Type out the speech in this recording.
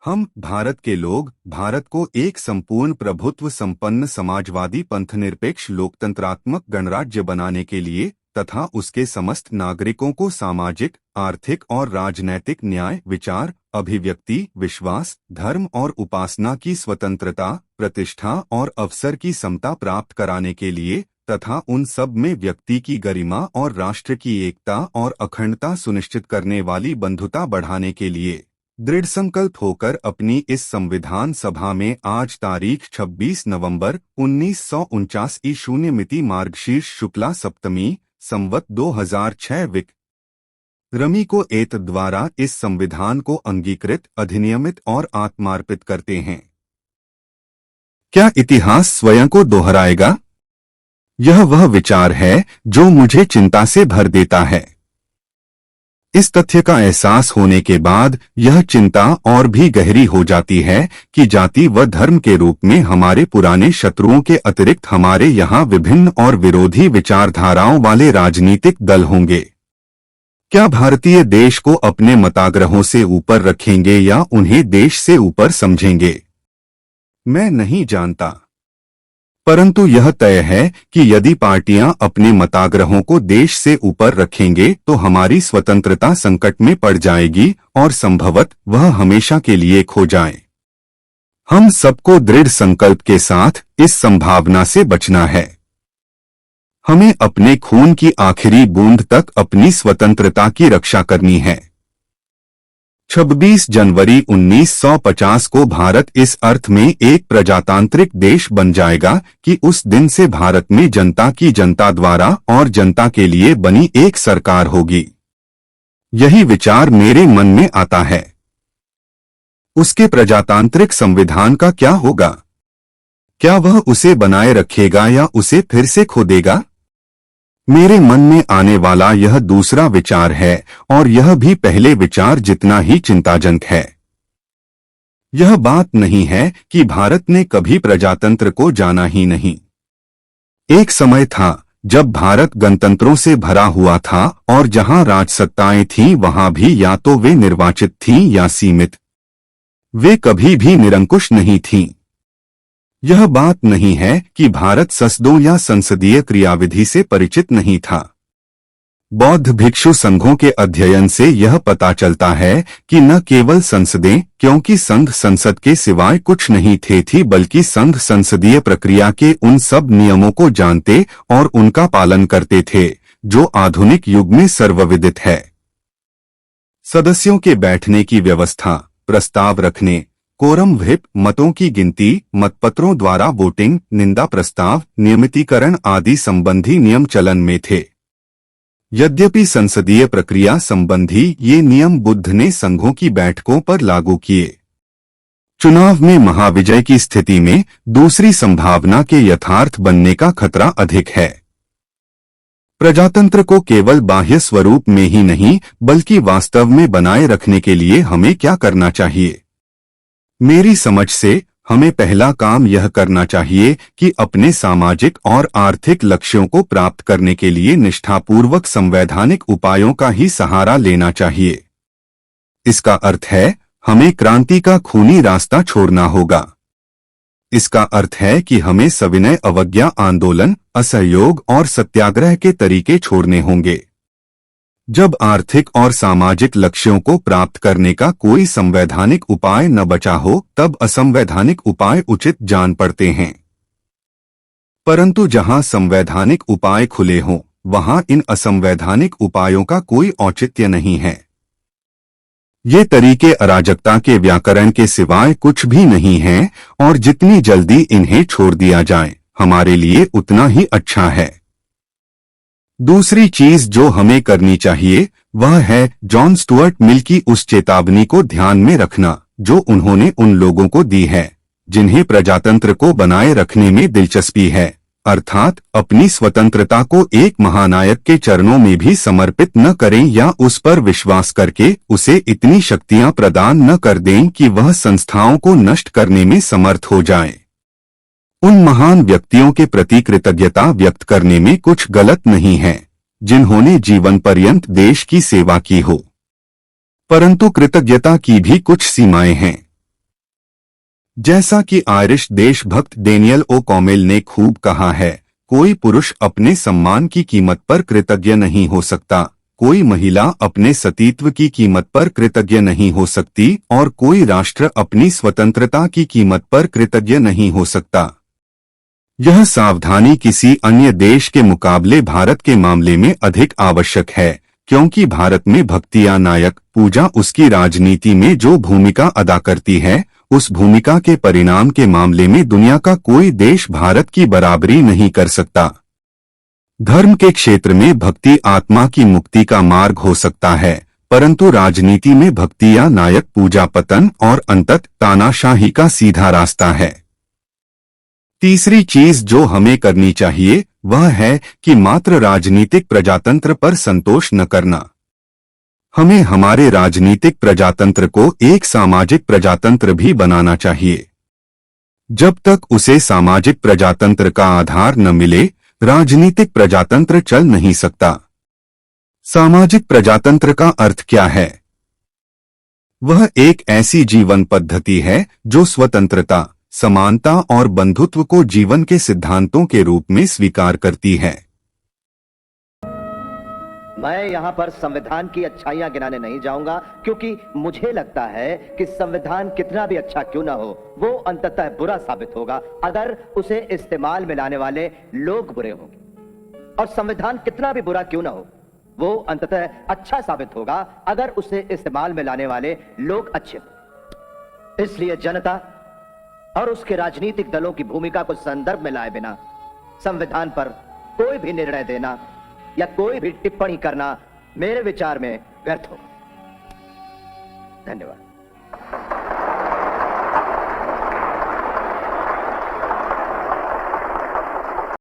हम भारत के लोग भारत को एक संपूर्ण प्रभुत्व संपन्न समाजवादी पंथनिरपेक्ष लोकतंत्रात्मक गणराज्य बनाने के लिए तथा उसके समस्त नागरिकों को सामाजिक, आर्थिक और राजनैतिक न्याय, विचार, अभिव्यक्ति, विश्वास, धर्म और उपासना की स्वतंत्रता, प्रतिष्ठा और अवसर की समता प्राप्त कराने के लिए तथा उन सब में व्यक्ति की गरिमा और राष्ट्र की एकता और अखंडता सुनिश्चित करने वाली बंधुता बढ़ाने के लिए दृढ़ संकल्प होकर अपनी इस संविधान सभा में आज तारीख 26 नवंबर 1949 शून्य मिति मार्गशीर्ष शुक्ला सप्तमी संवत 2006 विक रमी को एत द्वारा इस संविधान को अंगीकृत, अधिनियमित और आत्मार्पित करते हैं। क्या इतिहास स्वयं को दोहराएगा? यह वह विचार है जो मुझे चिंता से भर देता है। इस तथ्य का एहसास होने के बाद यह चिंता और भी गहरी हो जाती है कि जाति व धर्म के रूप में हमारे पुराने शत्रुओं के अतिरिक्त हमारे यहाँ विभिन्न और विरोधी विचारधाराओं वाले राजनीतिक दल होंगे। क्या भारतीय देश को अपने मताग्रहों से ऊपर रखेंगे या उन्हें देश से ऊपर समझेंगे? मैं नहीं जानता, परंतु यह तय है कि यदि पार्टियां अपने मताग्रहों को देश से ऊपर रखेंगे तो हमारी स्वतंत्रता संकट में पड़ जाएगी और संभवत वह हमेशा के लिए खो जाए। हम सबको दृढ़ संकल्प के साथ इस संभावना से बचना है। हमें अपने खून की आखिरी बूंद तक अपनी स्वतंत्रता की रक्षा करनी है। 26 जनवरी 1950 को भारत इस अर्थ में एक प्रजातांत्रिक देश बन जाएगा कि उस दिन से भारत में जनता की जनता द्वारा और जनता के लिए बनी एक सरकार होगी। यही विचार मेरे मन में आता है। उसके प्रजातांत्रिक संविधान का क्या होगा? क्या वह उसे बनाए रखेगा या उसे फिर से खो देगा? मेरे मन में आने वाला यह दूसरा विचार है और यह भी पहले विचार जितना ही चिंताजनक है। यह बात नहीं है कि भारत ने कभी प्रजातंत्र को जाना ही नहीं। एक समय था जब भारत गणतंत्रों से भरा हुआ था और जहां राजसत्ताएं थीं वहां भी या तो वे निर्वाचित थीं या सीमित। वे कभी भी निरंकुश नहीं थीं। यह बात नहीं है कि भारत संसदों या संसदीय क्रियाविधि से परिचित नहीं था। बौद्ध भिक्षु संघों के अध्ययन से यह पता चलता है कि न केवल संसदें, क्योंकि संघ संसद के सिवाय कुछ नहीं थी, बल्कि संघ संसदीय प्रक्रिया के उन सब नियमों को जानते और उनका पालन करते थे जो आधुनिक युग में सर्वविदित है। सदस्यों के बैठने की व्यवस्था, प्रस्ताव रखने, कोरम व्हिप, मतों की गिनती, मतपत्रों द्वारा वोटिंग, निंदा प्रस्ताव, नियमितीकरण आदि संबंधी नियम चलन में थे। यद्यपि संसदीय प्रक्रिया संबंधी ये नियम बुद्ध ने संघों की बैठकों पर लागू किए। चुनाव में महाविजय की स्थिति में दूसरी संभावना के यथार्थ बनने का खतरा अधिक है। प्रजातंत्र को केवल बाह्य स्वरूप में ही नहीं बल्कि वास्तव में बनाए रखने के लिए हमें क्या करना चाहिए? मेरी समझ से हमें पहला काम यह करना चाहिए कि अपने सामाजिक और आर्थिक लक्ष्यों को प्राप्त करने के लिए निष्ठापूर्वक संवैधानिक उपायों का ही सहारा लेना चाहिए। इसका अर्थ है हमें क्रांति का खूनी रास्ता छोड़ना होगा। इसका अर्थ है कि हमें सविनय अवज्ञा आंदोलन, असहयोग और सत्याग्रह के तरीके छोड़ने होंगे। जब आर्थिक और सामाजिक लक्ष्यों को प्राप्त करने का कोई संवैधानिक उपाय न बचा हो तब असंवैधानिक उपाय उचित जान पड़ते हैं। परंतु जहां संवैधानिक उपाय खुले हों वहां इन असंवैधानिक उपायों का कोई औचित्य नहीं है। ये तरीके अराजकता के व्याकरण के सिवाय कुछ भी नहीं हैं और जितनी जल्दी इन्हें छोड़ दिया जाए हमारे लिए उतना ही अच्छा है। दूसरी चीज जो हमें करनी चाहिए वह है जॉन स्टुअर्ट मिल की उस चेतावनी को ध्यान में रखना जो उन्होंने उन लोगों को दी है जिन्हें प्रजातंत्र को बनाए रखने में दिलचस्पी है, अर्थात अपनी स्वतंत्रता को एक महानायक के चरणों में भी समर्पित न करें या उस पर विश्वास करके उसे इतनी शक्तियां प्रदान न कर दें कि वह संस्थाओं को नष्ट करने में समर्थ हो जाए। उन महान व्यक्तियों के प्रति कृतज्ञता व्यक्त करने में कुछ गलत नहीं है जिन्होंने जीवन पर्यंत देश की सेवा की हो, परंतु कृतज्ञता की भी कुछ सीमाएं हैं। जैसा कि आयरिश देशभक्त डेनियल ओ कॉमेल ने खूब कहा है, कोई पुरुष अपने सम्मान की कीमत पर कृतज्ञ नहीं हो सकता, कोई महिला अपने सतीत्व की कीमत पर कृतज्ञ नहीं हो सकती और कोई राष्ट्र अपनी स्वतंत्रता की कीमत पर कृतज्ञ नहीं हो सकता। यह सावधानी किसी अन्य देश के मुकाबले भारत के मामले में अधिक आवश्यक है, क्योंकि भारत में भक्ति या नायक पूजा उसकी राजनीति में जो भूमिका अदा करती है, उस भूमिका के परिणाम के मामले में दुनिया का कोई देश भारत की बराबरी नहीं कर सकता। धर्म के क्षेत्र में भक्ति आत्मा की मुक्ति का मार्ग हो सकता है, परंतु राजनीति में भक्ति या नायक पूजा पतन और अंततः तानाशाही का सीधा रास्ता है। तीसरी चीज जो हमें करनी चाहिए वह है कि मात्र राजनीतिक प्रजातंत्र पर संतोष न करना। हमें हमारे राजनीतिक प्रजातंत्र को एक सामाजिक प्रजातंत्र भी बनाना चाहिए। जब तक उसे सामाजिक प्रजातंत्र का आधार न मिले, राजनीतिक प्रजातंत्र चल नहीं सकता। सामाजिक प्रजातंत्र का अर्थ क्या है? वह एक ऐसी जीवन पद्धति है जो स्वतंत्रता, समानता और बंधुत्व को जीवन के सिद्धांतों के रूप में स्वीकार करती है। मैं यहाँ पर संविधान की अच्छाइयां गिनाने नहीं जाऊंगा, क्योंकि मुझे लगता है कि संविधान कितना भी अच्छा क्यों ना हो, वो अंततः बुरा साबित होगा अगर उसे इस्तेमाल में लाने वाले लोग बुरे होंगे। और संविधान कितना भी बुरा क्यों ना हो, वो अंततः अच्छा साबित होगा अगर उसे इस्तेमाल में लाने वाले लोग अच्छे हों। इसलिए जनता और उसके राजनीतिक दलों की भूमिका को संदर्भ में लाए बिना संविधान पर कोई भी निर्णय देना या कोई भी टिप्पणी करना मेरे विचार में व्यर्थ होगा। धन्यवाद।